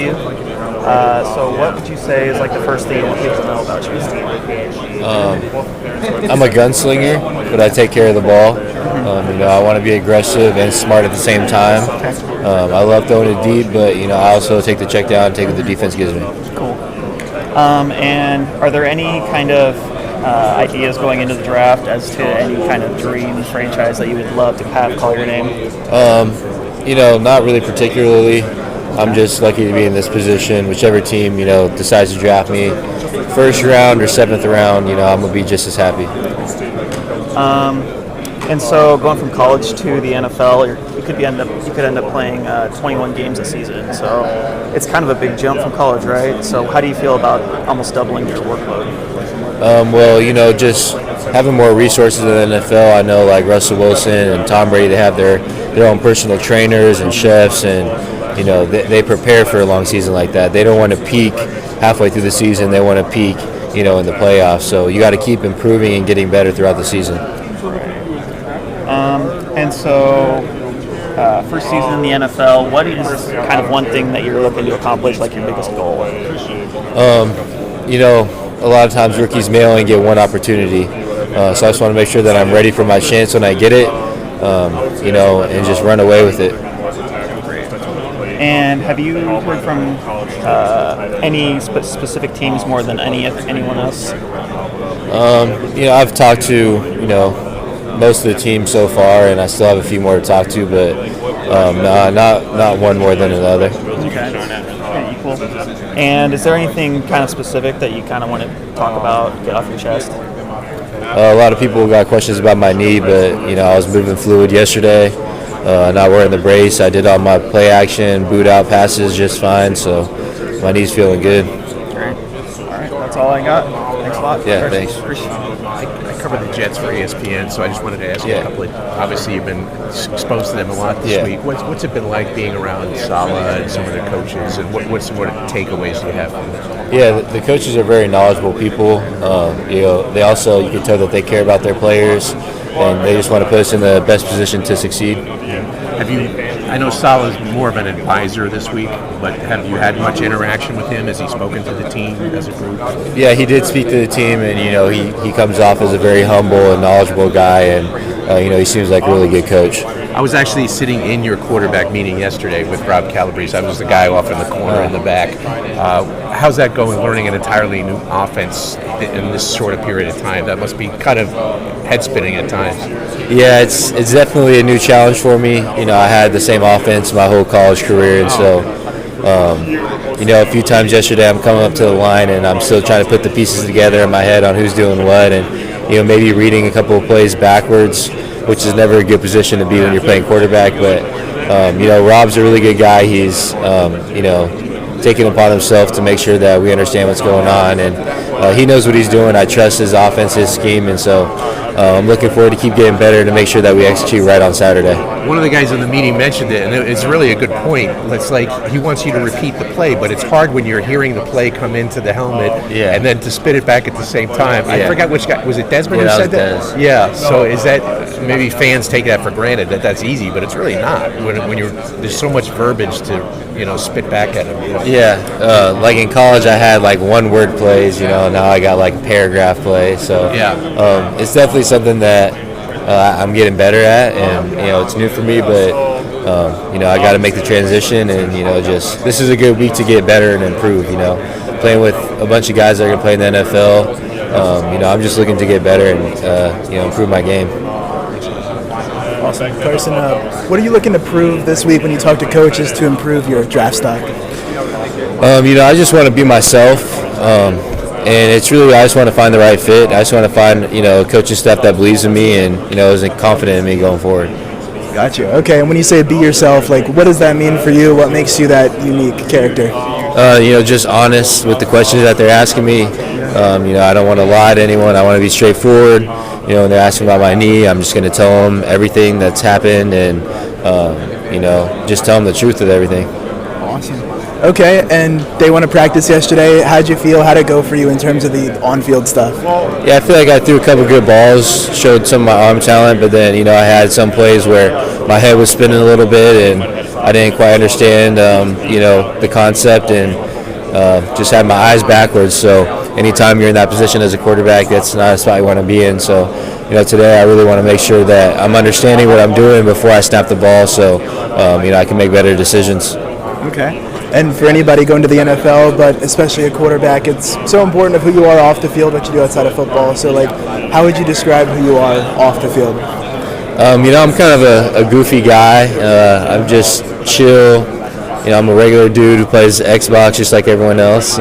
So what would you say is like the first thing you want people to know about you? I'm a gunslinger, but I take care of the ball. I want to be aggressive and smart at the same time. I love throwing it deep, but I also take the check down and take what the defense gives me. Cool. And are there any kind of ideas going into the draft as to any kind of dream franchise that you would love to have call your name? Not really particularly. I'm just lucky to be in this position. Whichever team, decides to draft me, first round or seventh round, I'm gonna be just as happy. And so going from college to the NFL, you could end up playing 21 games a season. So it's kind of a big jump from college, right? So how do you feel about almost doubling your workload? Just having more resources in the NFL. I know like Russell Wilson and Tom Brady, they have their own personal trainers and chefs, and they prepare for a long season like that. They don't want to peak halfway through the season. They want to peak, in the playoffs. So you got to keep improving and getting better throughout the season. And so, first season in the NFL, what is kind of one thing that you're looking to accomplish, like your biggest goal? A lot of times rookies may only get one opportunity. So I just want to make sure that I'm ready for my chance when I get it, and just run away with it. And have you heard from any specific teams more than anyone else? I've talked to, most of the teams so far, and I still have a few more to talk to, but not one more than another. Okay, cool. And is there anything kind of specific that you kind of want to talk about, get off your chest? A lot of people got questions about my knee, but I was moving fluid yesterday, not wearing the brace. I did all my play action, boot out passes just fine, so my knee's feeling good. Great. All right, that's all I got. Thanks a lot. Yeah, thanks. I cover the Jets for ESPN, so I just wanted to ask you a couple of. Obviously, you've been exposed to them a lot this week. What's it been like being around Saleh and some of their coaches, and what sort of takeaways do you have from them? Yeah, the coaches are very knowledgeable people. They also, you can tell that they care about their players, and they just want to put us in the best position to succeed. I know Saleh's more of an advisor this week, but have you had much interaction with him? Has he spoken to the team as a group? Yeah, he did speak to the team, and he comes off as a very humble and knowledgeable guy, and he seems like a really good coach. I was actually sitting in your quarterback meeting yesterday with Rob Calabrese. I was the guy off in the corner in the back. How's that going, learning an entirely new offense in this short a period of time? That must be kind of head-spinning at times. Yeah, it's definitely a new challenge for me. I had the same offense my whole college career, and so, a few times yesterday I'm coming up to the line and I'm still trying to put the pieces together in my head on who's doing what, and, maybe reading a couple of plays backwards, which is never a good position to be when you're playing quarterback. But, Rob's a really good guy. He's, taking it upon himself to make sure that we understand what's going on, and he knows what he's doing. I trust his offense, his scheme, and so I'm looking forward to keep getting better to make sure that we execute right on Saturday. One of the guys in the meeting mentioned it, and it's really a good point. It's like he wants you to repeat the play, but it's hard when you're hearing the play come into the helmet and then to spit it back at the same time. I forgot which guy. Was it Desmond who said that? Des. Yeah, so is that, maybe fans take that for granted that that's easy, but it's really not when there's so much verbiage to spit back at him. Yeah, like in college I had like one word plays, now I got like paragraph plays, so it's definitely something that I'm getting better at, and it's new for me, but I got to make the transition, and this is a good week to get better and improve. Playing with a bunch of guys that are going to play in the NFL, I'm just looking to get better and improve my game. Awesome. Carson, what are you looking to prove this week when you talk to coaches to improve your draft stock? I just want to be myself, and it's really, I just want to find the right fit. I just want to find, coaching staff that believes in me and, is confident in me going forward. Gotcha. Okay, and when you say be yourself, what does that mean for you? What makes you that unique character? Just honest with the questions that they're asking me. I don't want to lie to anyone. I want to be straightforward. When they're asking about my knee, I'm just going to tell them everything that's happened, and just tell them the truth of everything. Awesome. Okay, and day one of practice yesterday, how'd you feel? How'd it go for you in terms of the on-field stuff? Yeah, I feel like I threw a couple good balls, showed some of my arm talent, but then, I had some plays where my head was spinning a little bit, and, I didn't quite understand, the concept and just had my eyes backwards. So anytime you're in that position as a quarterback, that's not a spot you want to be in. So, today I really want to make sure that I'm understanding what I'm doing before I snap the ball so, I can make better decisions. Okay. And for anybody going to the NFL, but especially a quarterback, it's so important of who you are off the field, what you do outside of football. So, how would you describe who you are off the field? I'm kind of a goofy guy. I'm just chill. I'm a regular dude who plays Xbox just like everyone else,